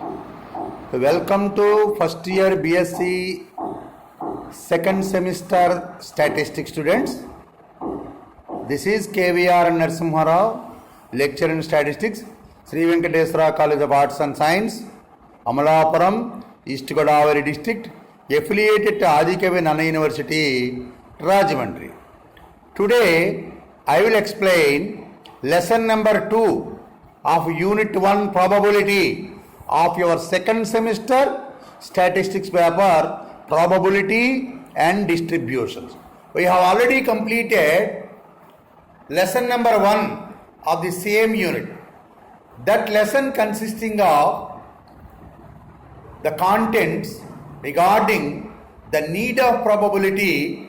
Welcome to first year BSc second semester statistics students. This is KVR Narasimha Rao, lecturer in statistics, Sri Venkateswara College of Arts and Science, Amalapuram, East Godavari district, affiliated to Adikavi Nana University, Rajahmundry. Today I will explain lesson number 2 of unit 1 probability of your second semester statistics paper, probability and distributions. We have already completed lesson number 1 of the same unit. That lesson consisting of the contents regarding the need of probability,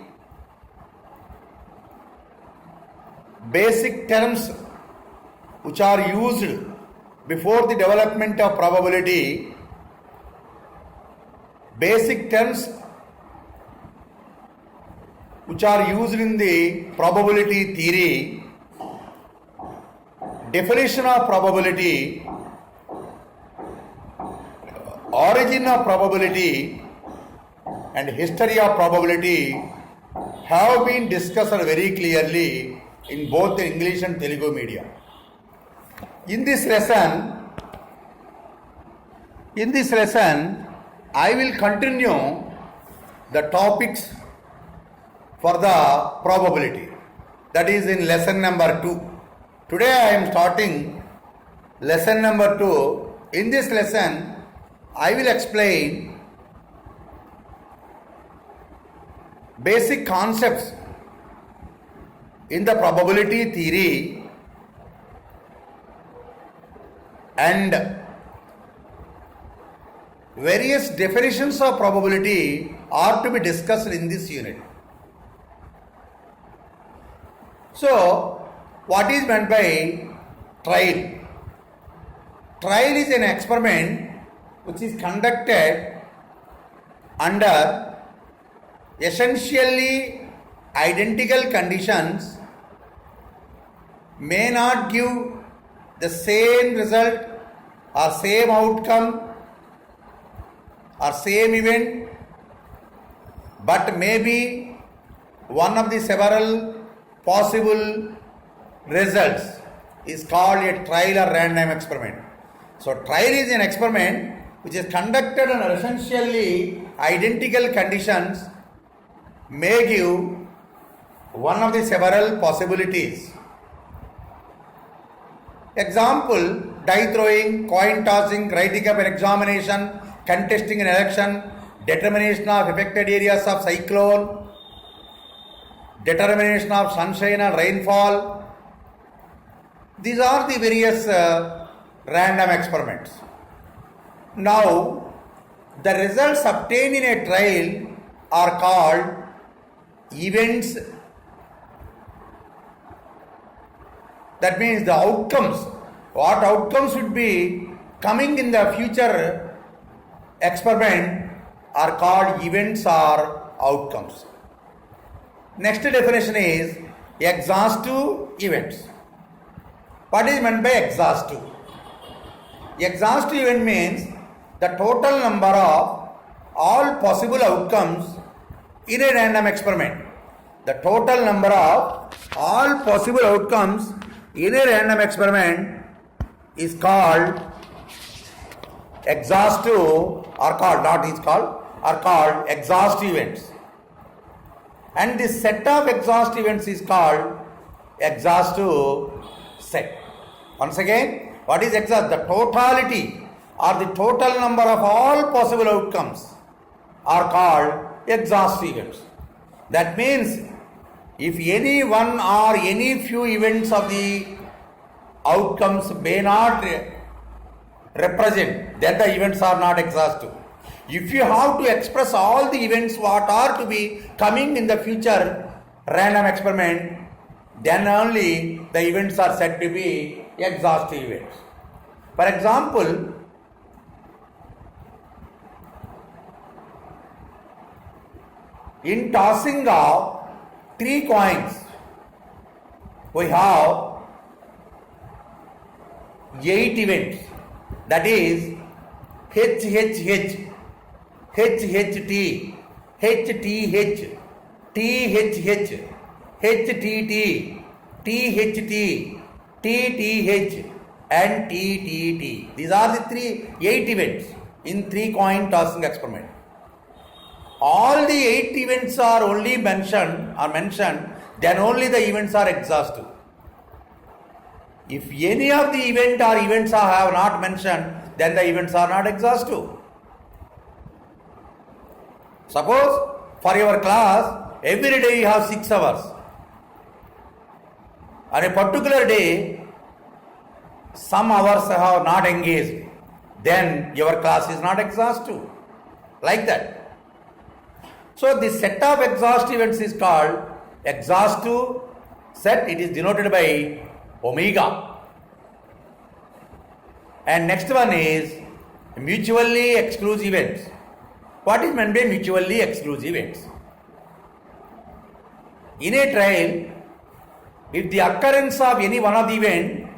basic terms which are used before the development of probability, basic terms which are used in the probability theory, definition of probability, origin of probability and history of probability have been discussed very clearly in both the English and Telugu media. In this lesson, I will continue the topics for the probability. That is in lesson number 2. Today I am starting lesson number 2. In this lesson, I will explain basic concepts in the probability theory and various definitions of probability are to be discussed in this unit. So, what is meant by trial? Trial is an experiment which is conducted under essentially identical conditions, may not give the same result or same outcome or same event, but may be one of the several possible results is called a trial or random experiment. So trial is an experiment which is conducted under essentially identical conditions, may give one of the several possibilities. Example, die throwing, coin tossing, writing up an examination, contesting an election, determination of affected areas of cyclone, determination of sunshine and rainfall. These are the various random experiments. Now, the results obtained in a trial are called events. That means the outcomes, what outcomes should be coming in the future experiment are called events or outcomes. Next definition is exhaustive events. What is meant by exhaustive? Exhaustive event means the total number of all possible outcomes in a random experiment. The total number of all possible outcomes in a random experiment is called exhaustive or called exhaustive events. And this set of exhaustive events is called exhaustive set. Once again, what is exhaustive? The totality or the total number of all possible outcomes are called exhaustive events. That means if any one or any few events of the outcomes may not represent, then the events are not exhaustive. If you have to express all the events what are to be coming in the future random experiment, then only the events are said to be exhaustive events. For example, in tossing of 3 coins, we have 8 events. That is HHH, HHT, HTH, THH, HTT, THT, TTH and TTT. These are the 8 events in 3 coin tossing experiment. All the 8 events are only mentioned, then only the events are exhaustive. If any of the event or events have not mentioned, then the events are not exhaustive. Suppose for your class, every day you have 6 hours. On a particular day, some hours have not engaged, then your class is not exhaustive. Like that. So this set of exhaustive events is called exhaustive set. It is denoted by omega. And next one is mutually exclusive events. What is meant by mutually exclusive events? In a trial, if the occurrence of any one of the event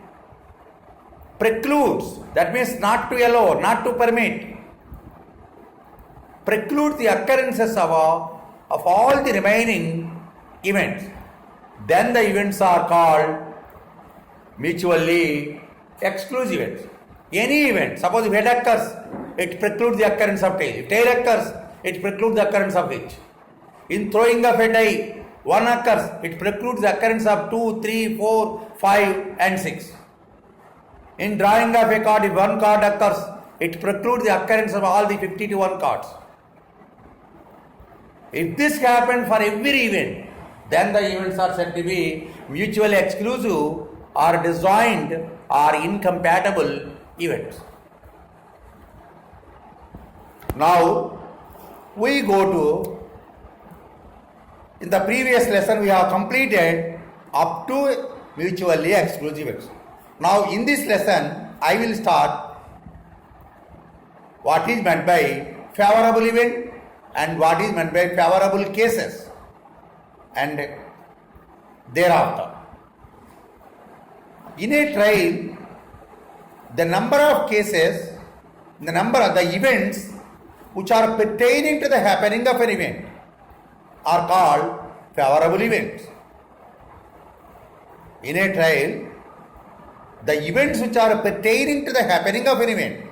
precludes, that means not to allow, not to permit, precludes the occurrences of all the remaining events, then the events are called mutually exclusive events. Any event, suppose if head occurs, it precludes the occurrence of tail. If tail occurs, it precludes the occurrence of which. In throwing of a die, 1 occurs, it precludes the occurrence of 2, 3, 4, 5 and 6. In drawing of a card, if 1 card occurs, it precludes the occurrence of all the 51 cards. If this happens for every event, then the events are said to be mutually exclusive or disjoint or incompatible events. Now we go to, in the previous lesson we have completed up to mutually exclusive events. Now in this lesson I will start what is meant by favorable event and what is meant by favorable cases, and thereafter. In a trial, the number of cases, the number of the events which are pertaining to the happening of an event are called favorable events. In a trial, the events which are pertaining to the happening of an event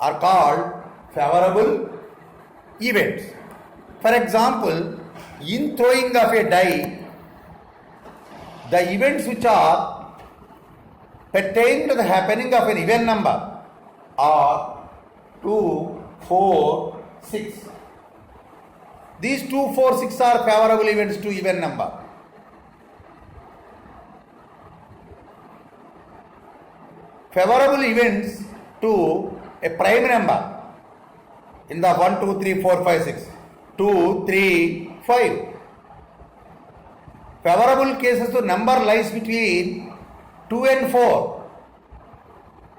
are called favorable events. For example, in throwing of a die, the events which are pertaining to the happening of an even number are 2, 4, 6. These 2, 4, 6 are favorable events to even number. Favorable events to a prime number in the 1, 2, 3, 4, 5, 6. 2, 3, 5. Favorable cases to number lies between 2 and 4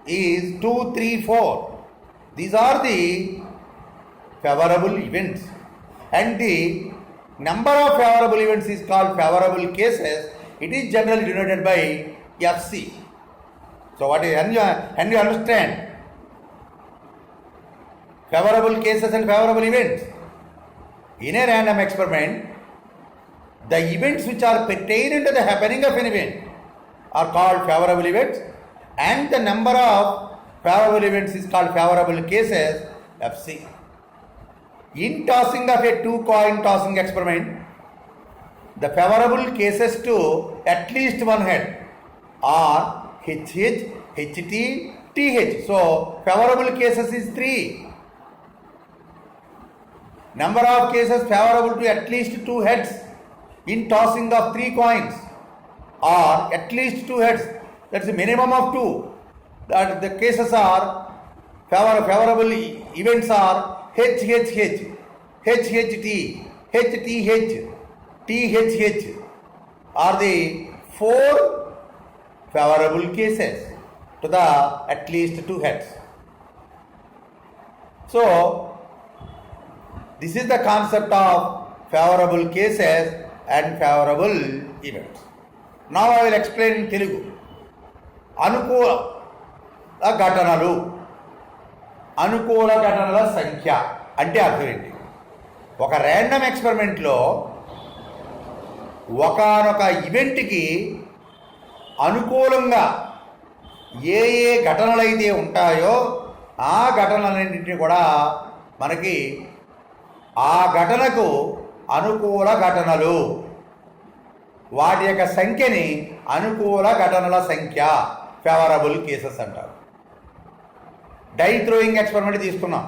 is 2, 3, 4. These are the favorable events. And the number of favorable events is called favorable cases. It is generally denoted by FC. So what is, and you understand favorable cases and favorable events. In a random experiment, the events which are pertaining to the happening of an event are called favorable events, and the number of favorable events is called favorable cases, FC. In tossing of a 2 coin tossing experiment, the favorable cases to at least one head are HH, HT, TH. So favorable cases is 3. Number of cases favorable to at least 2 heads in tossing of 3 coins or at least 2 heads, that's a minimum of 2. That the cases are favorable events are HHH, HHT, HTH, THH are the 4 favorable cases to the at least 2 heads. So this is the concept of favorable cases and favorable events. Now I will explain in Telugu. అనుకూల ఘటనలు అనుకూల ఘటనల సంఖ్య అంటే అర్థం ఏంటి? ఒక random ఎక్స్పెరిమెంట్లో ఒకానొక ఈవెంట్కి అనుకూలంగా ఏ ఏ ఘటనలు అయితే ఉంటాయో ఆ ఘటనలన్నింటినీ కూడా మనకి ఆ ఘటనకు అనుకూల ఘటనలు, వాటి యొక్క సంఖ్యని అనుకూల ఘటనల సంఖ్య, ఫేవరబుల్ కేసెస్ అంటారు. డై థ్రోయింగ్ ఎక్స్పెరిమెంట్ తీసుకున్నాం.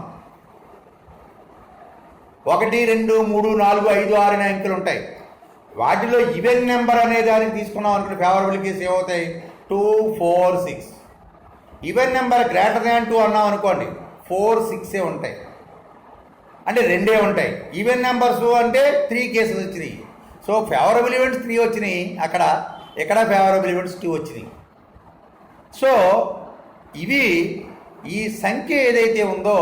1, 2, 3, 4, 5, 6 అనే అంకెలు ఉంటాయి. వాటిలో ఈవెన్ నెంబర్ అనే దానికి తీసుకున్నాం అనుకున్న ఫేవరబుల్ కేసు ఏమవుతాయి? 2, 4, 6. ఈవెన్ నెంబర్ గ్రేటర్ దాన్ 2 అన్నాం అనుకోండి, 4, 6 ఉంటాయి, అంటే 2 ఉంటాయి. ఈవెన్ నెంబర్స్ అంటే 3 కేసెస్ వచ్చినాయి. సో ఫేవరబుల్ ఈవెంట్స్ 3 వచ్చినాయి, ఇక్కడ ఫేవరబుల్ ఈవెంట్స్ 2 వచ్చినాయి. సో ఇవి ఈ సంఖ్య ఏదైతే ఉందో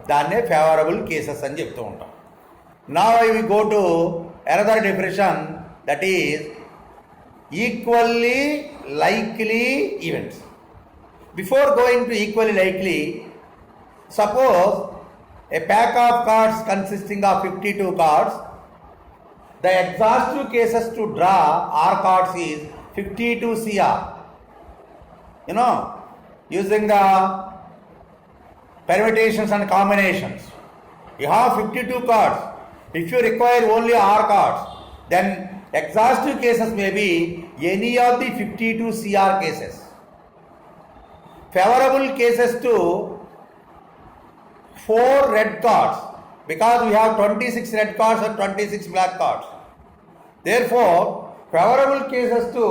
దాన్నే ఫేవరబుల్ కేసెస్ అని చెప్తూ ఉంటాం. Now I will go to another definition, that is equally likely events. Before going to equally likely, suppose a pack of cards consisting of 52 cards, the exhaustive cases to draw R cards is 52 CR. Using the permutations and combinations, you have 52 cards. If you require only R cards, then exhaustive cases may be any of the 52 CR cases. Favorable cases to 4 red cards, because we have 26 red cards and 26 black cards. Therefore, favorable cases to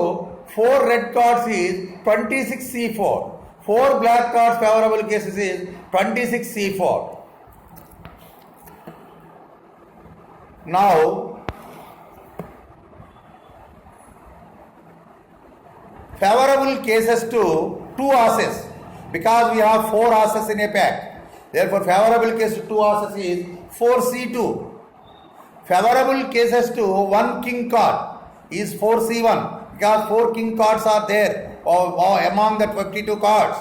4 red cards is 26 C4. 4 black cards favorable cases is 26 C4. Now, favorable cases to 2 asses, because we have 4 asses in a pack. Therefore, favorable case to 2 asses is 4C2. Favorable cases to 1 king card is 4C1, because 4 king cards are there among the 52 cards.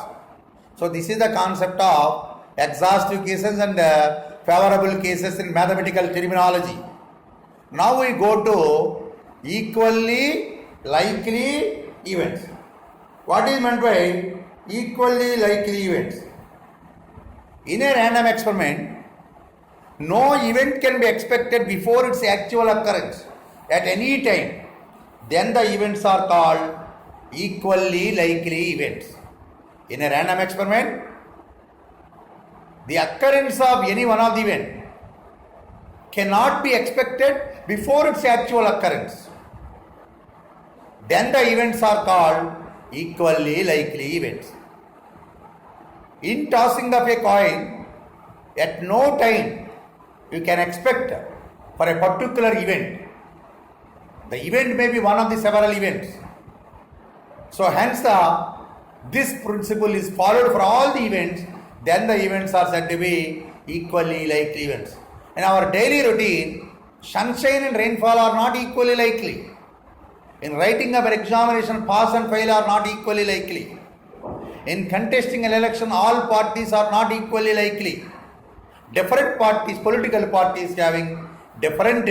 So this is the concept of exhaustive cases and favorable cases in mathematical terminology. Now we go to equally likely events. What is meant by equally likely events? In a random experiment, no event can be expected before its actual occurrence at any time. Then the events are called equally likely events. In a random experiment, the occurrence of any one of the event cannot be expected before its actual occurrence. Then the events are called equally likely events. In tossing of a coin, at no time you can expect for a particular event. The event may be one of the several events. So hence this principle is followed for all the events, then the events are said to be equally likely events. In our daily routine, sunshine and rainfall are not equally likely. In writing of an examination, pass and fail are not equally likely. In contesting an election, all parties are not equally likely. Different parties, political parties having different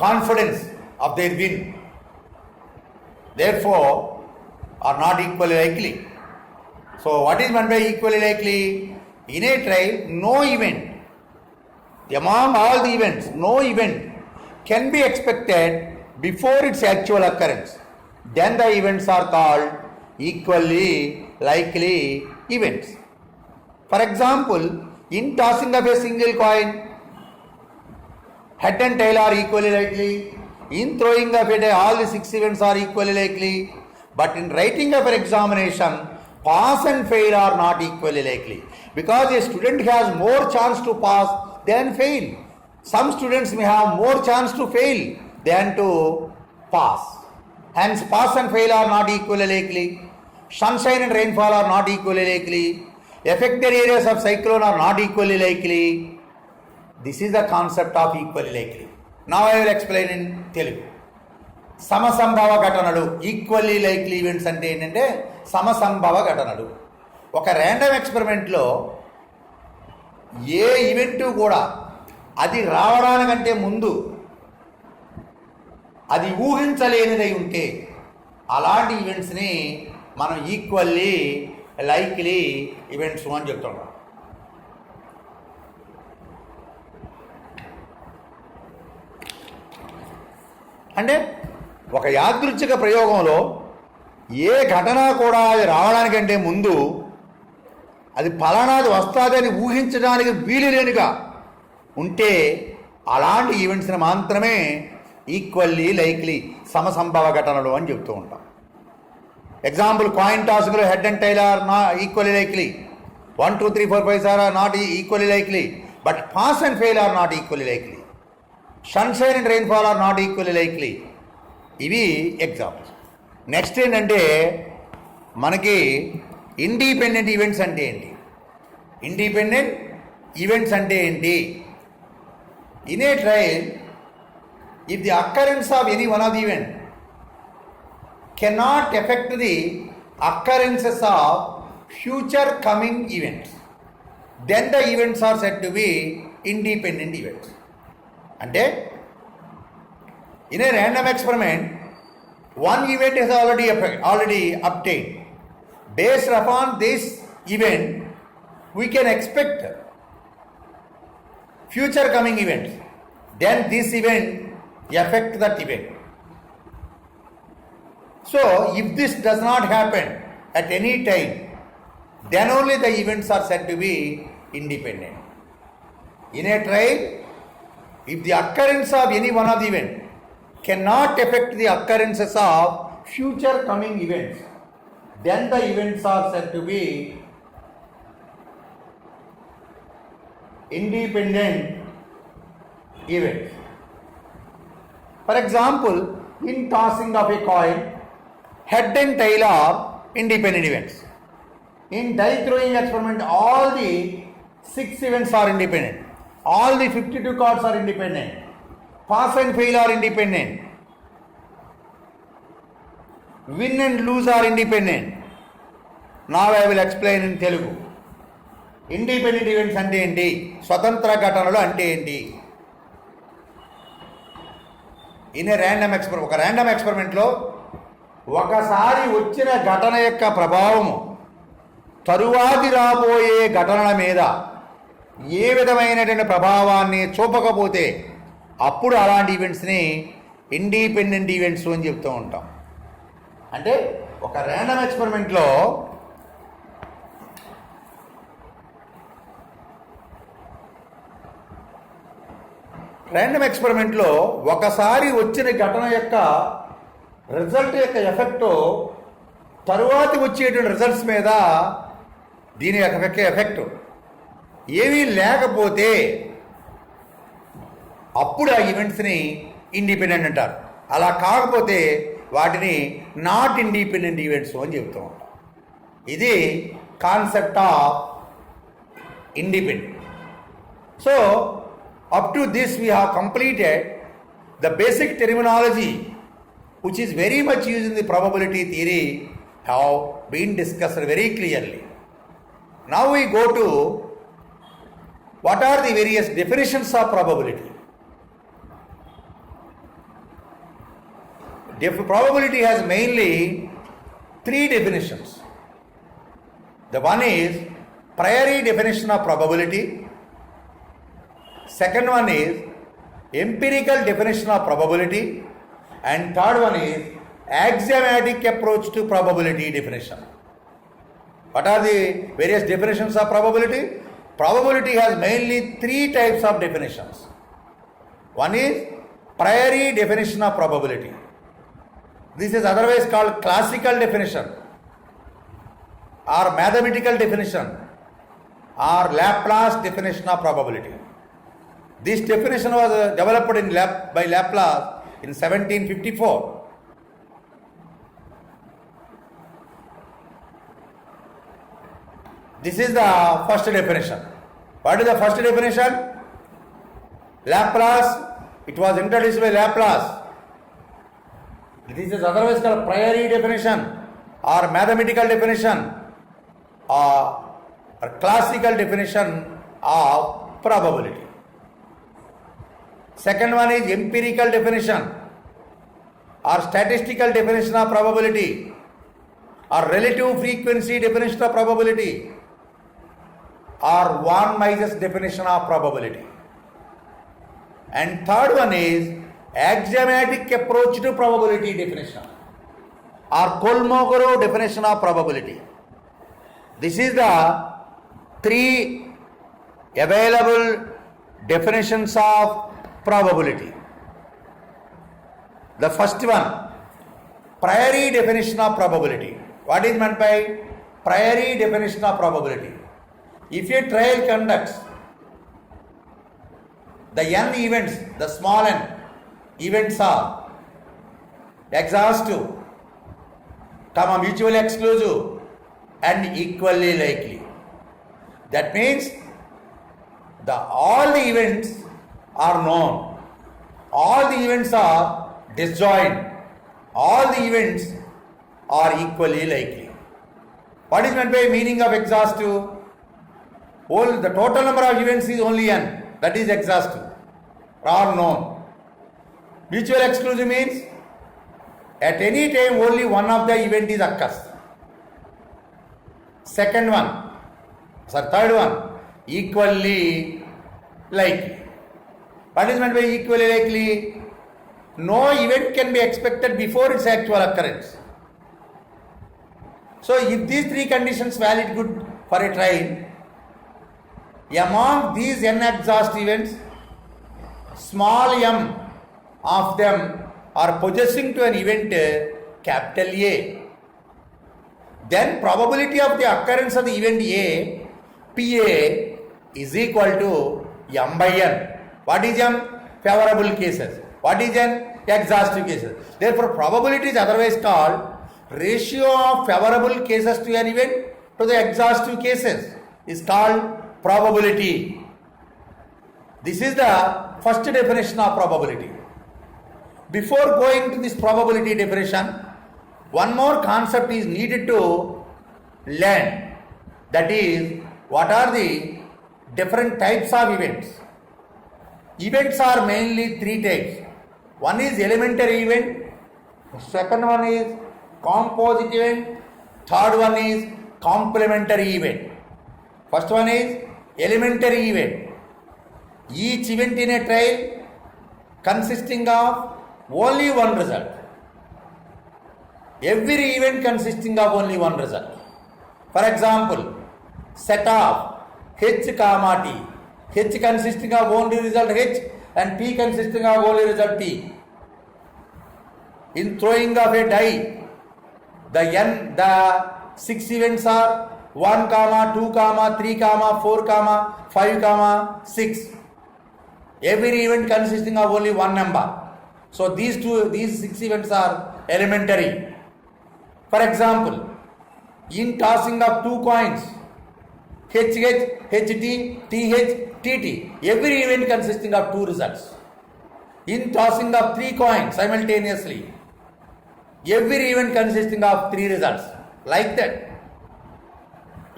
confidence of their win, therefore are not equally likely. So what is meant by equally likely? In a trial, no event, among all the events, no event can be expected before its actual occurrence. Then the events are called equally likely events. For example, in tossing of a single coin, head and tail are equally likely. In throwing of a die, all the 6 events are equally likely. But in writing of an examination, pass and fail are not equally likely. Because a student has more chance to pass than fail. Some students may have more chance to fail than to pass. Hence, pass and fail are not equally likely. Sunshine and rainfall are not equally likely. Affected areas of cyclone are not equally likely. This is the concept of equally likely. Now I will explain in Telugu. సమసంభవ ఘటనలు, equally likely events అంటే ఏంటంటే సమసంభవ ఘటనలు. ఒక random ఎక్స్పెరిమెంట్లో ఏ event కూడా అది రావడానికంటే ముందు అది ఊహించలేనిదై ఉంటే అలాంటి ఈవెంట్స్ని మనం ఈక్వల్లీ లైక్లీ ఈవెంట్స్ అని చెప్తున్నాం. అంటే ఒక యాదృచ్ఛిక ప్రయోగంలో ఏ ఘటన కూడా అది రావడానికంటే ముందు అది ఫలానాది వస్తుందని ఊహించడానికి వీలు లేనిగా ఉంటే అలాంటి ఈవెంట్స్ని మాత్రమే ఈక్వల్లీ లైక్లీ సమసంభవ ఘటనలు అని చెప్తూ ఉంటాం. ఎగ్జాంపుల్, కాయిన్ టాస్క్లో head and tail are equally likely, 1 2 3 4 5 6 are not equally likely, but pass and fail are not equally likely, sunshine and rainfall are not equally likely. ఇవి ఎగ్జాంపుల్స్. నెక్స్ట్ ఏంటంటే మనకి independent events అంటే ఏంటి? Independent events అంటే ఏంటి? In a trial, if the occurrence of any one of the event cannot affect the occurrences of future coming events, then the events are said to be independent events. అంటే in a random experiment, one event is already obtained. Based upon this event, we can expect future coming events. Then this event affect that event. So, if this does not happen at any time, then only the events are said to be independent. In a trial, if the occurrence of any one of the event cannot affect the occurrences of future coming events, then the events are said to be independent events. For example, in tossing of a coin, head and tail are independent events. In die throwing experiment, all the 6 events are independent. All the 52 cards are independent. Pass and fail are independent. Win and lose are independent. Now I will explain in Telugu. Independent events ante enti, స్వతంత్ర ఘటనలు అంటే ఏంటి? In a random experiment, ఒక random ఎక్స్పెరిమెంట్లో ఒకసారి వచ్చిన ఘటన యొక్క ప్రభావము తరువాతి రాబోయే ఘటనల మీద ఏ విధమైనటువంటి ప్రభావాన్ని చూపకపోతే అప్పుడు అలాంటి ఈవెంట్స్ని ఇండిపెండెంట్ ఈవెంట్స్ అని చెప్తూ ఉంటాం. అంటే ఒక ర్యాండమ్ ఎక్స్పెరిమెంట్లో ఒకసారి వచ్చిన ఘటన యొక్క రిజల్ట్ యొక్క ఎఫెక్ట్ తరువాతి వచ్చేటువంటి రిజల్ట్స్ మీద దీని యొక్క ఎఫెక్ట్ ఏమీ లేకపోతే అప్పుడు ఆ ఈవెంట్స్ని ఇండిపెండెంట్ అంటారు. అలా కాకపోతే వాటిని నాట్ ఇండిపెండెంట్ ఈవెంట్స్ అని చెప్తూ ఉంటాం. ఇది concept of independent. So up to this we have completed the basic terminology which is very much used in the probability theory have been discussed very clearly. Now we go to what are the various definitions of probability. Probability has mainly 3 definitions. The one is priori definition of probability. Second one is empirical definition of probability, and third one is axiomatic approach to probability definition. What are the various definitions of probability? Probability has mainly 3 types of definitions. One is priori definition of probability. This is otherwise called classical definition or mathematical definition or Laplace definition of probability. This definition was developed by Laplace in 1754. This is the first definition. What is the first definition? Laplace, it was introduced by Laplace. This is otherwise called priori definition or mathematical definition or classical definition of probability. Second one is empirical definition or statistical definition of probability or relative frequency definition of probability or von Mises definition of probability. And third one is axiomatic approach to probability definition or Kolmogorov definition of probability. This is the three available definitions of probability. The first one, priori definition of probability. What is meant by priori definition of probability? If a trial conducts the n events, the small n events are exhaustive, mutually exclusive and equally likely. That means all the events are known, all the events are disjoint, all the events are equally likely. What is meant by meaning of exhaustive? The total number of events is only n, that is exhaustive, or known. Mutual exclusive means at any time only one of the event is occurs. Third one, equally likely. What is meant by equally likely? No event can be expected before its actual occurrence. So if these three conditions valid good for a trial, among these n exhaustive events, small m of them are possessing to an event capital A, then probability of the occurrence of the event A, PA, is equal to m by n. What is m? Favorable cases. What is n? Exhaustive cases. Therefore, probability is otherwise called ratio of favorable cases to an event to the exhaustive cases is called probability. This is the first definition of probability. Before going to this probability definition, one more concept is needed to learn. That is, what are the different types of events? Events are mainly three types. One is elementary event, second one is composite event, third one is complementary event. First one is elementary event. Each event in a trial consisting of only one result. Every event consisting of only one result. For example, set of H comma T. H consisting of only result H and T consisting of only result T. In throwing of a die, the six events are 1, 2, 3, 4, 5, 6. Every event consisting of only one number. So these six events are elementary. For example, in tossing of two coins, HH, HT, TH, TT, every event consisting of two results. In tossing of three coins simultaneously, every event consisting of three results. Like that.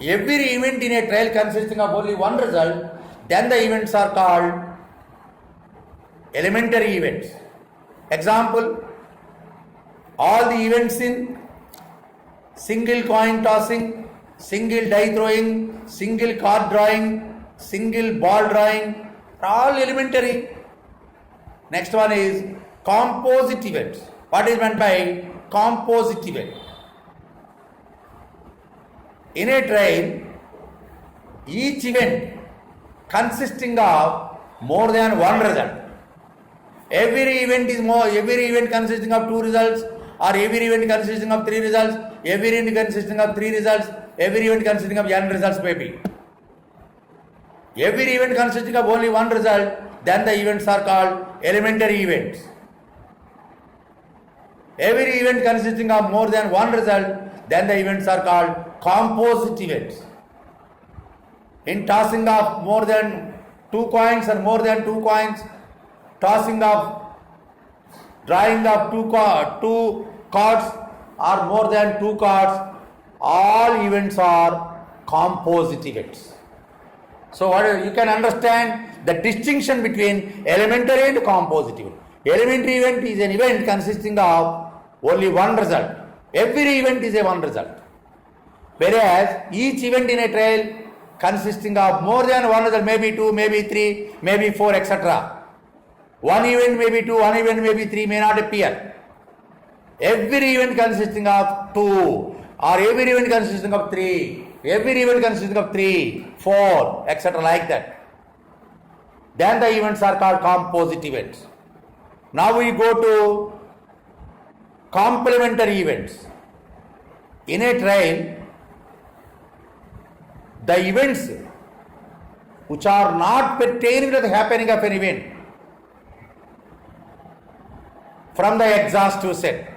Every event in a trial consisting of only one result, then the events are called elementary events. Example, all the events in single coin tossing, single die throwing, single card drawing, single ball drawing are all elementary. Next one is composite events. What is meant by composite event? In a trial, each event consisting of more than one result. Every event consisting of two results, or every event consisting of three results, every event consisting of three results, every event consisting of n results maybe. Every event consisting of only one result, then the events are called elementary events. Every event consisting of more than one result, then the events are called composite events. In tossing of more than two coins or more than two coins, tossing of, drawing of two cards or more than two cards, all events are composite events. So what you can understand the distinction between elementary and composite event. Elementary event is an event consisting of only one result. Every event is a one result. Whereas each event in a trial consisting of more than one result, maybe two, maybe three, maybe four, etc. One event may be two, one event may be three, may not appear. Every event consisting of two, or every event consisting of three, every event consisting of three, four, etc. like that. Then the events are called composite events. Now we go to complementary events. In a trial, the events which are not pertaining to the happening of an event from the exhaustive set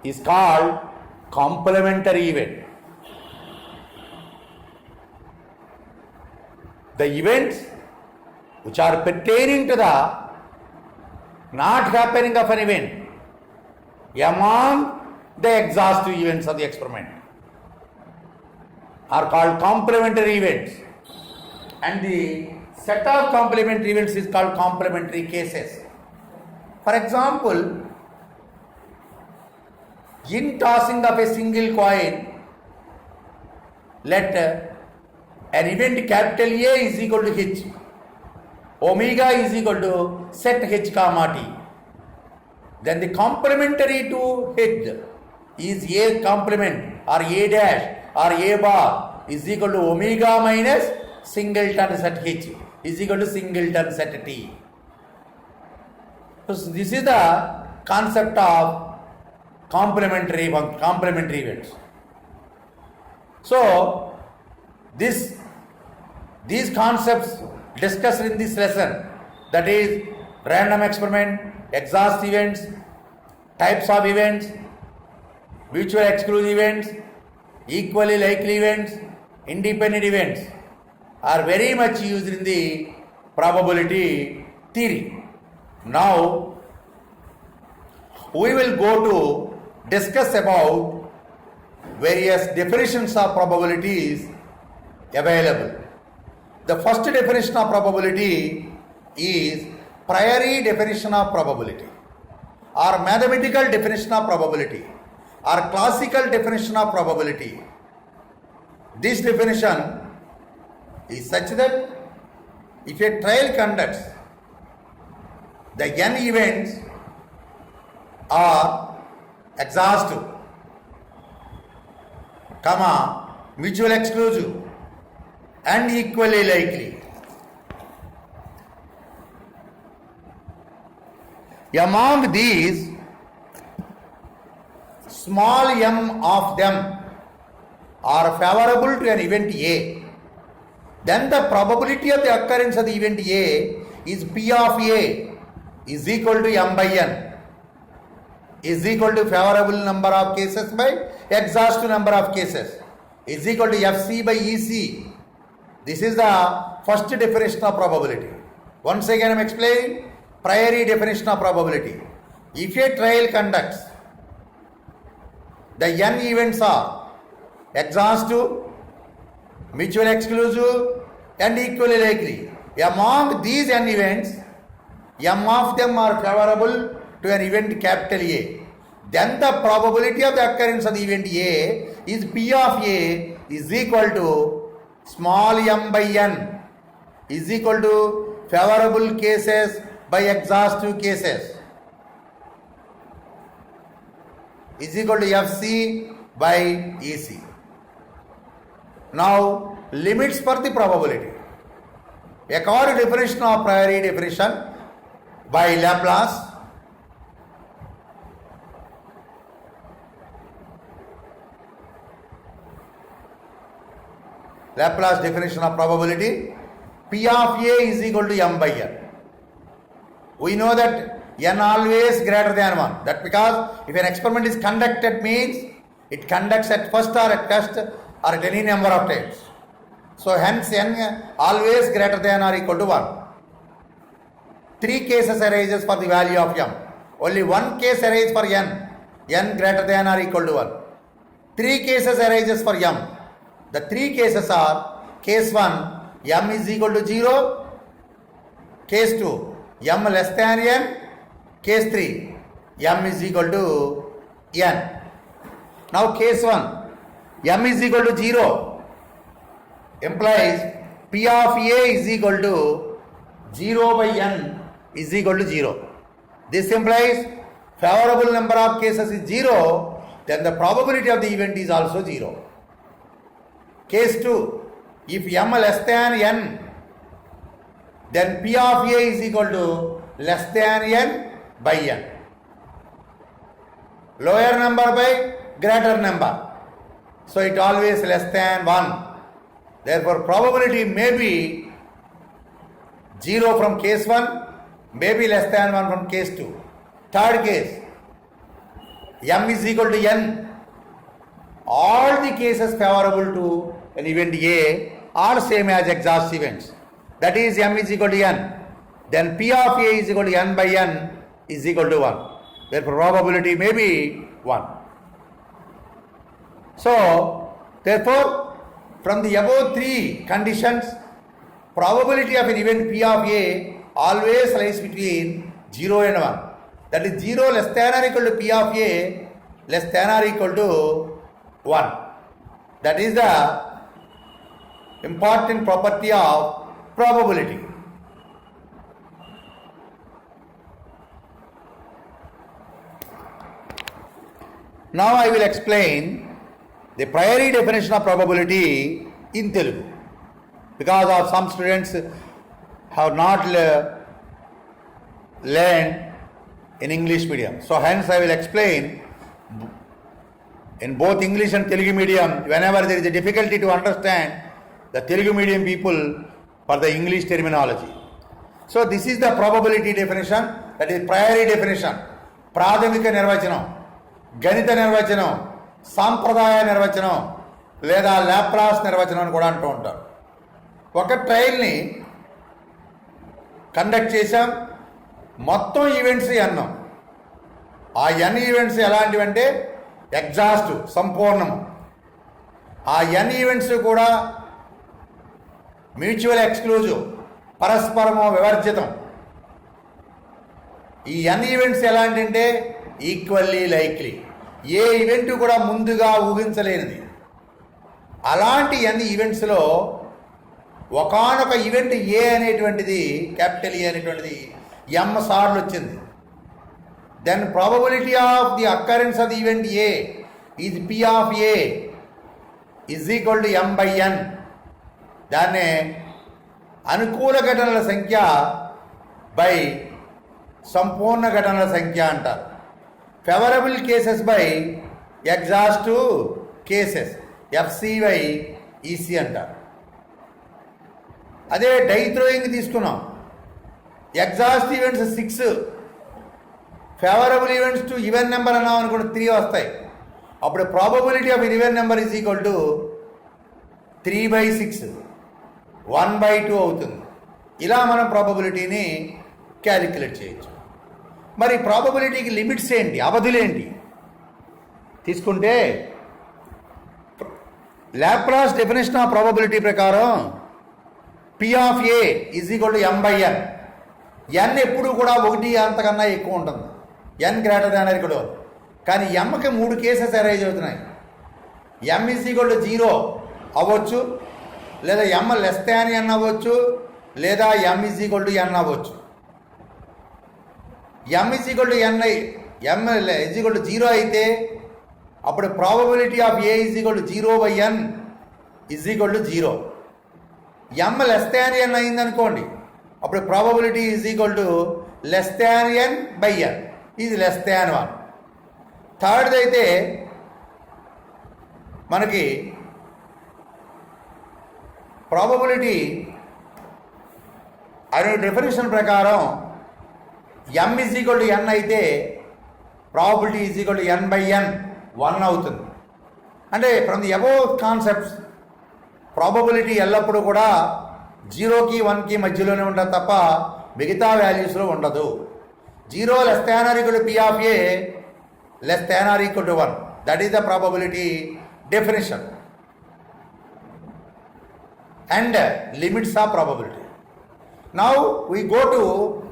is called complementary event. The events which are pertaining to the not happening of an event among the exhaustive events of the experiment are called complementary events, and the set of complementary events is called complementary cases. For example, in tossing of a single coin, let an event capital A is equal to H, omega is equal to set H comma T. Then the complementary to H is A complement or A dash or A bar is equal to omega minus singleton set H is equal to singleton set T. So this is the concept of complementary events. So these concepts discussed in this lesson, that is random experiment, exhaust events, types of events, mutual exclusive events, equally likely events, independent events, are very much used in the probability theory. Now we will go to discuss about various definitions of probabilities available. The first definition of probability is priori definition of probability, or mathematical definition of probability, or classical definition of probability. This definition is such that if a trial conducts, the n events are exhaustive, mutual exclusive, and equally likely. Among these, small m of them are favorable to an event A, then the probability of the occurrence of the event A is P of A is equal to m by n, is equal to favorable number of cases by exhaustive number of cases, is equal to Fc by Ec. This is the first definition of probability. Once again I am explaining priori definition of probability. If a trial conducts, the n events are exhaustive, mutual exclusive, and equally likely. Among these n events, m of them are favorable to an event capital A. Then the probability of the occurrence of the event A is P of A is equal to small m by n is equal to favorable cases by exhaustive cases is equal to Fc by Ec. Now, limits for the probability. According to definition of priori definition by Laplace, Laplace definition of probability, P of A is equal to m by n. We know that n always greater than 1. That because if an experiment is conducted means it conducts at first or at best or at any number of times. So hence n always greater than or equal to 1. 3 cases arises for the value of m. Only one case arises for n greater than or equal to 1. 3 cases arises for m. The three cases are case 1, m is equal to 0, case 2, m less than n, case 3, m is equal to n. Now case 1, m is equal to 0 implies P of A is equal to 0 by n is equal to 0. This implies favorable number of cases is 0, then the probability of the event is also 0. Case 2, if m less than n, then P of A is equal to less than n by n. Lower number by greater number. So it always less than 1. Therefore probability may be 0 from case 1, may be less than 1 from case 2. Third case, m is equal to n. All the cases favorable to an event A are same as exhaust events. That is m is equal to n. Then P of A is equal to n by n is equal to 1. Therefore probability may be 1. So therefore from the above three conditions, probability of an event P of A always lies between 0 and 1. That is 0 less than or equal to P of A less than or equal to 1. That is the important property of probability. Now I will explain the priori definition of probability in Telugu, because of some students have not learned in English medium. So hence I will explain in both English and Telugu medium whenever there is a difficulty to understand the Telugu medium people for the English terminology. So this is the probability definition, that is priori definition. ప్రాథమిక నిర్వచనం, గణిత నిర్వచనం, సాంప్రదాయ నిర్వచనం లేదా Laplace నిర్వచనం అని కూడా అంటూ ఉంటారు. ఒక ట్రయల్ని కండక్ట్ చేశాం, మొత్తం ఈవెంట్స్ అన్నాం. ఆ n ఈవెంట్స్ ఎలాంటివంటే ఎగ్జాస్ట్, సంపూర్ణము. ఆ n ఈవెంట్స్ కూడా మ్యూచువల్ ఎక్స్క్లూజివ్, పరస్పరము వివర్జితం. ఈ n ఈవెంట్స్ ఎలాంటింటే ఈక్వల్లీ లైక్లీ, ఏ ఈవెంట్ కూడా ముందుగా ఊహించలేనిది. అలాంటి n ఈవెంట్స్లో ఒకానొక ఈవెంట్ ఏ అనేటువంటిది, క్యాపిటల్ ఏ అనేటువంటిది m సార్లు వచ్చింది. Then probability of the occurrence of the event A is P of A is equal to m by n. దాన్నే అనుకూల ఘటనల సంఖ్య బై సంపూర్ణ ఘటనల సంఖ్య అంటారు. Favourable cases by exhaustive cases, FC by EC అంటారు. అదే డై థ్రోయింగ్ తీసుకున్నాం, exhaust events 6, favourable events to even number అన్నాం అనుకుంటే 3 వస్తాయి. అప్పుడు probability of even number is equal to 3/6, 1/2 అవుతుంది. ఇలా మనం ప్రాబబిలిటీని క్యాలిక్యులేట్ చేయొచ్చు. మరి ప్రాబబిలిటీకి లిమిట్స్ ఏంటి, అవధులేంటి తీసుకుంటే లాప్లాస్ డెఫినేషన్ ఆఫ్ ప్రాబబిలిటీ ప్రకారం P of A is equal to m by n. n ఎప్పుడు కూడా 1 అంతకన్నా ఎక్కువ ఉంటుంది, n greater than or equal to 1. కానీ mకి 3 కేసెస్ అరైజ్ అవుతున్నాయి. m ఈజ్ ఈక్వల్ టు 0 అవ్వచ్చు, లేదా m లెస్ దాన్ n అవ్వచ్చు, లేదా m is equal to n అవ్వచ్చు. m is equal to n, m is equal to 0 అయితే అప్పుడు probability of A is equal to 0 by n is equal to 0. m less than n అయిందనుకోండి, అప్పుడు probability is equal to less than n by n is less than 1. Third అయితే మనకి probability అనే definition ప్రకారం m is equal to n అయితే probability is equal to n by n 1 అవుతుంది. అంటే from the above concepts probability ఎల్లప్పుడూ కూడా 0కి 1కి మధ్యలోనే ఉంటుంది తప్ప మిగతా వాల్యూస్లో ఉండదు. 0 less than or equal to P of A less than or equal to 1. That is the probability definition. and limits of probability. Now we go to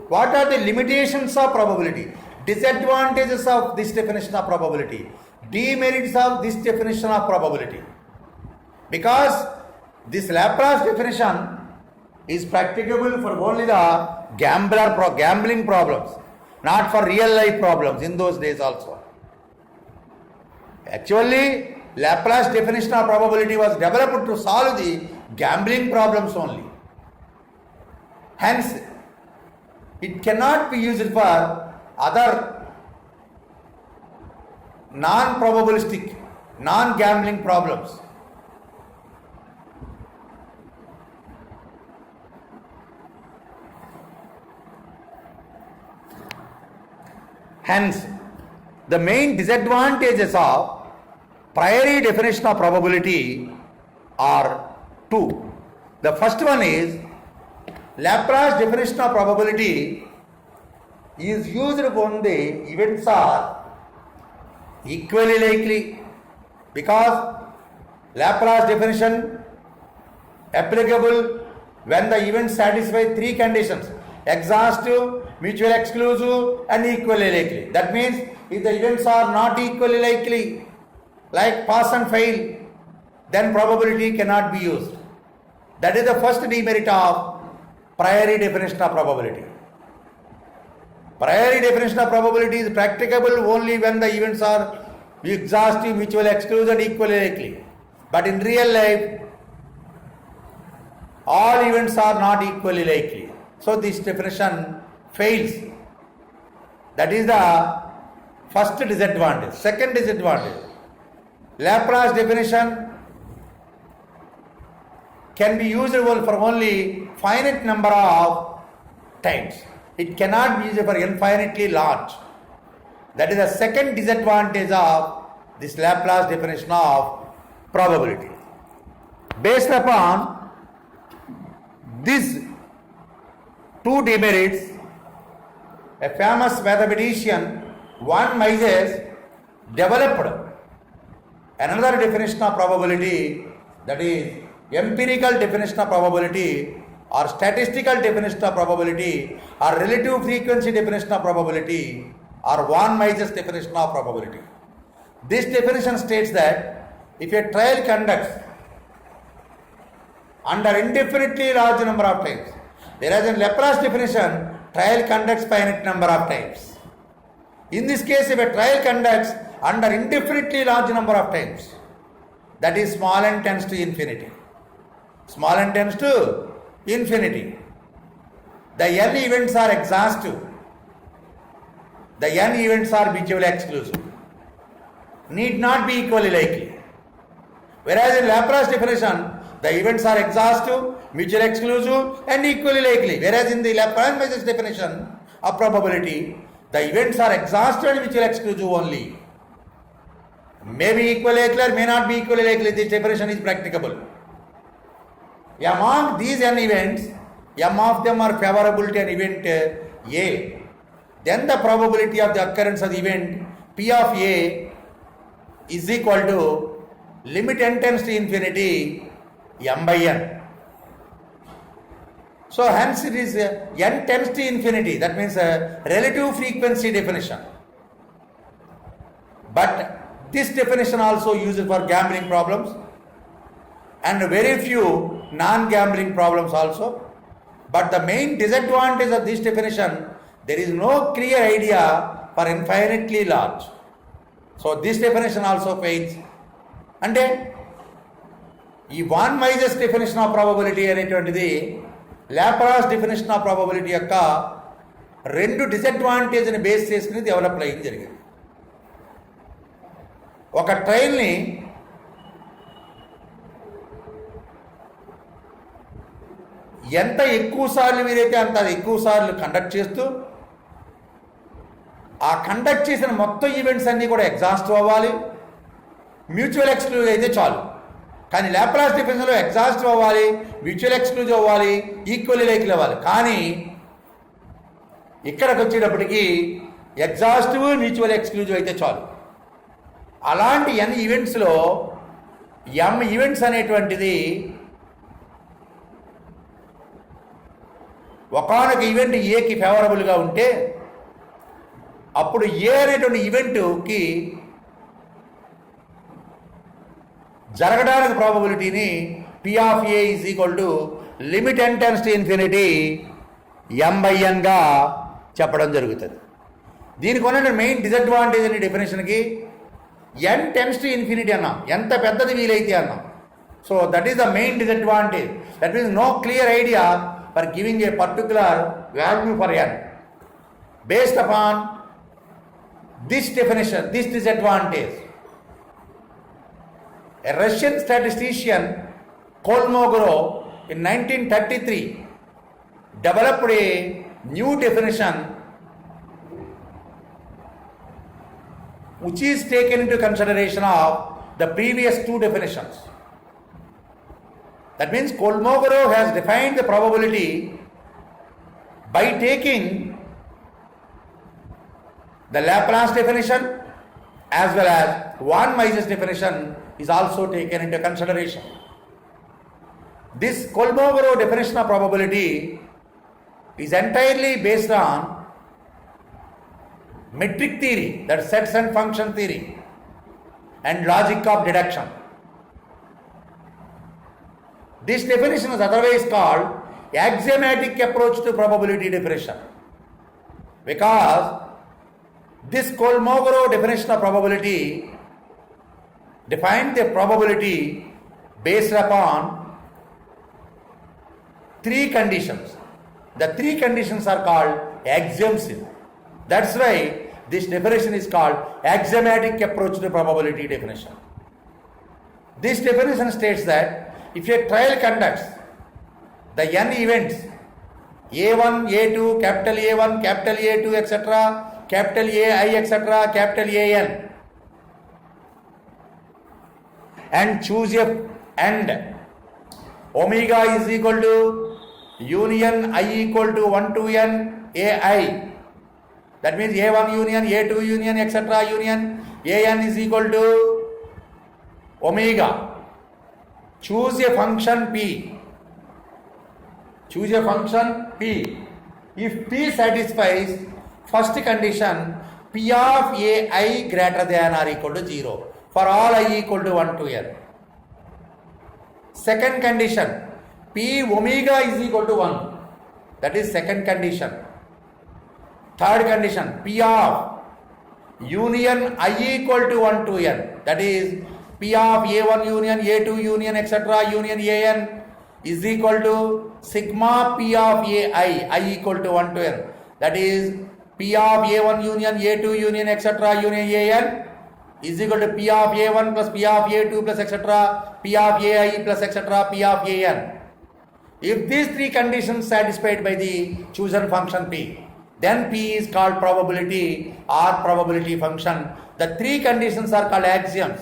what are the limitations of probability, disadvantages of this definition of probability, demerits of this definition of probability. Because this Laplace definition is practicable for only the gambling problems, not for real life problems in those days also. Actually, Laplace definition of probability was developed to solve the gambling problems only. Hence, it cannot be used for other non-probabilistic, non-gambling problems. Hence, the main disadvantages of priori definition of probability are two. The first one is Laplace definition of probability is used when the events are equally likely, because Laplace definition applicable when the events satisfy three conditions: exhaustive, mutual exclusive, and equally likely. That means if the events are not equally likely, like pass and fail, then probability cannot be used. That is the first demerit of priori definition of probability. Priori definition of probability is practicable only when the events are exhaustive, mutual exclusive, and equally likely. But in real life, all events are not equally likely. So this definition fails. That is the first disadvantage. Second disadvantage, Laplace definition can be used for only finite number of times. It cannot be used for infinitely large. That is the second disadvantage of this Laplace definition of probability. Based upon these two demerits, a famous mathematician, von Mises, developed another definition of probability, that is empirical definition of probability, or statistical definition of probability, or relative frequency definition of probability, or von Mises definition of probability. This definition states that if a trial conducts under indefinitely large number of times, whereas in Laplace definition, trial conducts finite number of times. In this case, if a trial conducts under indefinitely large number of times, that is small n tends to infinity. Small n tends to infinity. The n events are exhaustive. The n events are mutually exclusive. Need not be equally likely. Whereas in Laplace definition, the events are exhaustive, mutually exclusive, and equally likely. Whereas in the Laplace definition of probability, the events are exhaustive and mutually exclusive only. May be equally likely or may not be equally likely. This definition is practicable. Among these n events, m of them are favorable to an event A. Then the probability of the occurrence of the event P of A is equal to limit n tends to infinity m by n. So hence it is n tends to infinity. That means a relative frequency definition. But this definition also used for gambling problems and very few non-gambling problems also. But the main disadvantage of this definition, there is no clear idea for infinitely large. So this definition also fails. అంటే ఈ van మైజెస్ definition of probability అనేటువంటిది Laplace definition of probability యొక్క రెండు డిసడ్వాంటేజ్ని base చేసుకుని develop అయ్యింది జరిగింది. ఒక ట్రైల్ని ఎంత ఎక్కువ సార్లు వీరైతే అంత ఎక్కువ సార్లు కండక్ట్ చేస్తూ ఆ కండక్ట్ చేసిన మొత్తం ఈవెంట్స్ అన్నీ కూడా ఎగ్జాస్ట్ అవ్వాలి, మ్యూచువల్ ఎక్స్క్లూజివ్ అయితే చాలు. కానీ లాప్లాస్ డిఫరెన్స్లో ఎగ్జాస్ట్ అవ్వాలి, మ్యూచువల్ ఎక్స్క్లూజివ్ అవ్వాలి, ఈక్వల్లీ లైక్లీ అవ్వాలి. కానీ ఇక్కడికి వచ్చేటప్పటికి ఎగ్జాస్టివ్ మ్యూచువల్ ఎక్స్క్లూజివ్ అయితే చాలు. అలాంటి ఎన్ ఈవెంట్స్లో ఎం ఈవెంట్స్ అనేటువంటిది ఒకానొక ఈవెంట్ ఏకి ఫేవరబుల్గా ఉంటే అప్పుడు ఏ అనేటువంటి ఈవెంట్కి జరగడానికి ప్రాబబిలిటీని P of A is equal to limit n tends to infinity m/n గా చెప్పడం జరుగుతుంది. దీనికి ఉన్న మెయిన్ డిసడ్వాంటేజ్ అనే డెఫినేషన్కి n టెన్స్ టు ఇన్ఫినిటీ అన్నాం, ఎంత పెద్దది వీలైతే అన్నాం. So that is the main disadvantage. That means no clear idea for giving a particular value for n. Based upon this definition, this disadvantage, a Russian statistician Kolmogorov in 1933 developed a new definition which is taken into consideration of the previous two definitions. That means Kolmogorov has defined the probability by taking the Laplace definition as well as von Mises definition is also taken into consideration. This Kolmogorov definition of probability is entirely based on metric theory, that sets and function theory, and logic of deduction. This definition is otherwise called axiomatic approach to probability definition, because this Kolmogorov definition of probability defined the probability based upon three conditions. The three conditions are called axioms. That's why this definition is called axiomatic approach to probability definition. This definition states that if a trial conducts the n events A1, A2, capital A1, capital A2, etc., capital AI, etc., capital AN, and choose a and omega is equal to union I equal to 1 to n AI. That means A1 union, A2 union, etc. union, AN is equal to omega. Choose a function P. Choose a function P. If P satisfies first condition, P of AI greater than or equal to 0 for all I equal to 1 to n. Second condition, P omega is equal to 1. That is second condition. Third condition, P of union I equal to 1 to n. That is P of A1 union, A2 union, etc. union AN is equal to sigma P of AI, I equal to 1 to n. That is P of A1 union, A2 union, etc. union AN is equal to P of A1 plus P of A2 plus etc. P of AI plus etc. P of AN. If these three conditions satisfied by the chosen function P, then P is called probability or probability function. The three conditions are called axioms.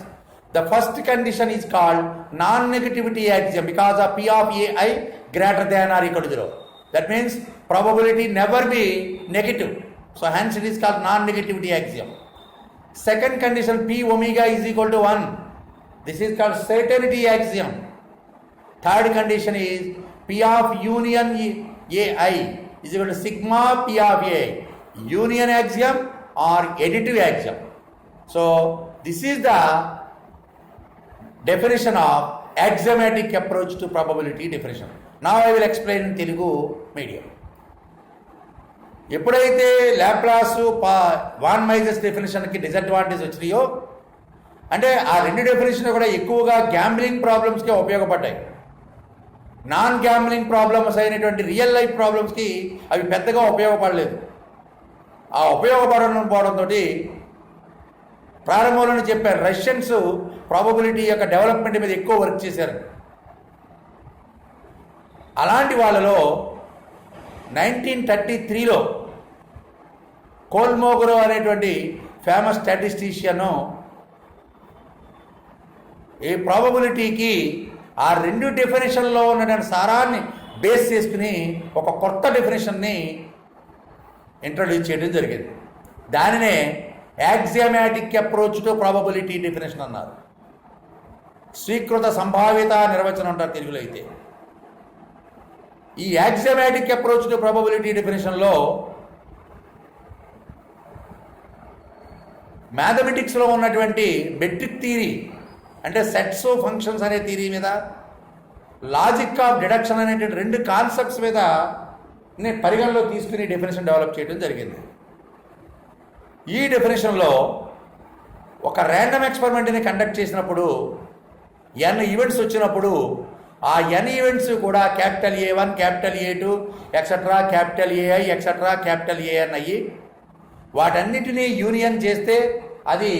The first condition is called non-negativity axiom because of P of AI greater than or equal to 0. That means probability never be negative. So hence it is called non-negativity axiom. Second condition, P omega is equal to 1. This is called certainty axiom. Third condition is P of union AI is equal to sigma P of A. Union axiom or additive axiom. So this is the definition of axiomatic approach to probability definition. Now I will explain in Telugu medium. ఎప్పుడైతే Laplace van మైజెస్ డెఫినేషన్కి disadvantage వచ్చినాయో అంటే ఆ రెండు definition కూడా ఎక్కువగా gambling ప్రాబ్లమ్స్కే ఉపయోగపడ్డాయి. Non gambling problems అయినటువంటి real life ప్రాబ్లమ్స్కి అవి పెద్దగా ఉపయోగపడలేదు. ఆ ఉపయోగపడకపోవడంతో ప్రారంభంలోనే చెప్పారు రష్యన్స్ ప్రాబబిలిటీ యొక్క డెవలప్మెంట్ మీద ఎక్కువ వర్క్ చేశారు. అలాంటి వాళ్ళలో 1933లో కోల్మోగరో అనేటువంటి ఫేమస్ స్టాటిస్టిషియను ఈ ప్రాబబిలిటీకి ఆ రెండు డెఫినేషన్లో ఉన్నటువంటి సారాన్ని బేస్ చేసుకుని ఒక కొత్త డెఫినేషన్ని ఇంట్రడ్యూస్ చేయడం జరిగింది. దానినే యాక్సియోమాటిక్ అప్రోచ్ టు ప్రాబబిలిటీ డెఫినేషన్ అన్నారు. స్వీకృత సంభావ్యత నిర్వచనం అంటారు తెలుగులో. అయితే ఈ యాక్సియోమాటిక్ అప్రోచ్ టు ప్రాబబిలిటీ డెఫినేషన్లో మ్యాథమెటిక్స్లో ఉన్నటువంటి మెట్రిక్ థియరీ అంటే సెట్స్ ఆఫ్ ఫంక్షన్స్ అనే థియరీ మీద, లాజిక్ ఆఫ్ డిడక్షన్ అనేటువంటి రెండు కాన్సెప్ట్స్ మీద నేను పరిగణలో తీసుకుని డెఫినేషన్ డెవలప్ చేయడం జరిగింది. ఈ డెఫినేషన్లో ఒక ర్యాండమ్ ఎక్స్పెరిమెంట్ని కండక్ట్ చేసినప్పుడు n ఈవెంట్స్ వచ్చినప్పుడు ఆ n ఈవెంట్స్ కూడా capital A1, capital A2 etcetera, capital AI etcetera, capital AN అయ్యి వాటన్నిటినీ యూనియన్ చేస్తే అది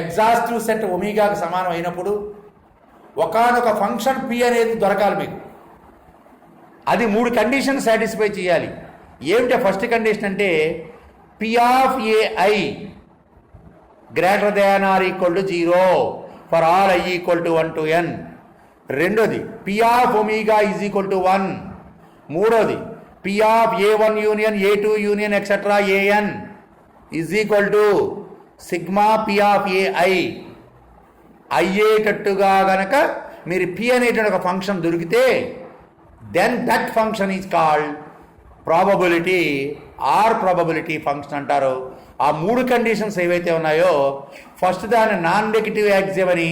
ఎగ్జాస్టివ్ సెట్ ఒమేగాకు సమానం అయినప్పుడు ఒకానొక ఫంక్షన్ P అనేది దొరకాలి మీకు. అది 3 కండిషన్ సాటిస్ఫై చేయాలి. ఏమిటో ఫస్ట్ కండిషన్ అంటే P of AI greater than or equal to 0 for all I equal to 1 to n. రెండోది P of omega is equal to 1. మూడోది P of A1 union A2 union etcetera AN is equal to sigma P of AI. అయ్యేటట్టుగా గనక మీరు P అనేటువంటి ఒక function దొరికితే then that function is called probability or probability function అంటారు. ఆ 3 conditions ఏవైతే ఉన్నాయో, ఫస్ట్ దాన్ని నాన్ నెగటివ్ యాక్సియం అని,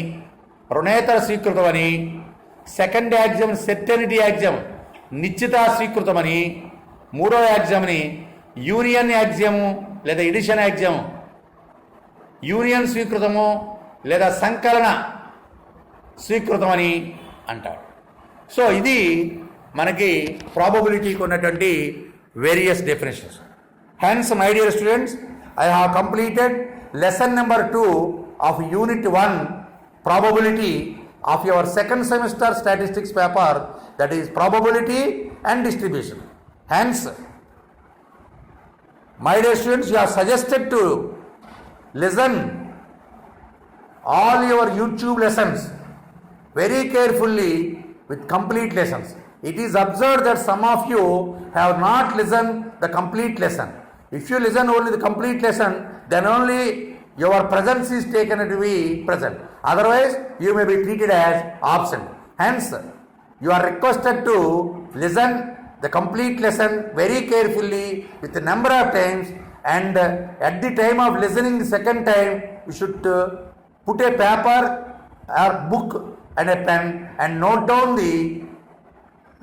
రుణేతర స్వీకృతం అని, సెకండ్ యాక్సియం సెర్టెనిటీ యాక్సియం నిశ్చిత స్వీకృతమని, మూడో యాక్సియంని యూనియన్ యాక్సియము లేదా ఎడిషన్ యాక్సియం, యూనియన్ స్వీకృతము లేదా సంకలన స్వీకృతమని అంటారు. సో ఇది మనకి ప్రాబబిలిటీకి ఉన్నటువంటి various definitions. Hence my dear students, I have completed lesson number 2 of unit 1 probability of your second semester statistics paper, that is probability and distribution. Hence, my dear students, you are suggested to listen all your YouTube lessons very carefully with complete lessons. It is observed that some of you have not listened the complete lesson. If you listen only the complete lesson, then only your presence is taken to be present. Otherwise, you may be treated as absent. Hence, you are requested to listen the complete lesson very carefully with a number of times, and at the time of listening the second time, you should put a paper or book and a pen and note down the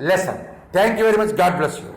lesson. Thank you very much. God bless you.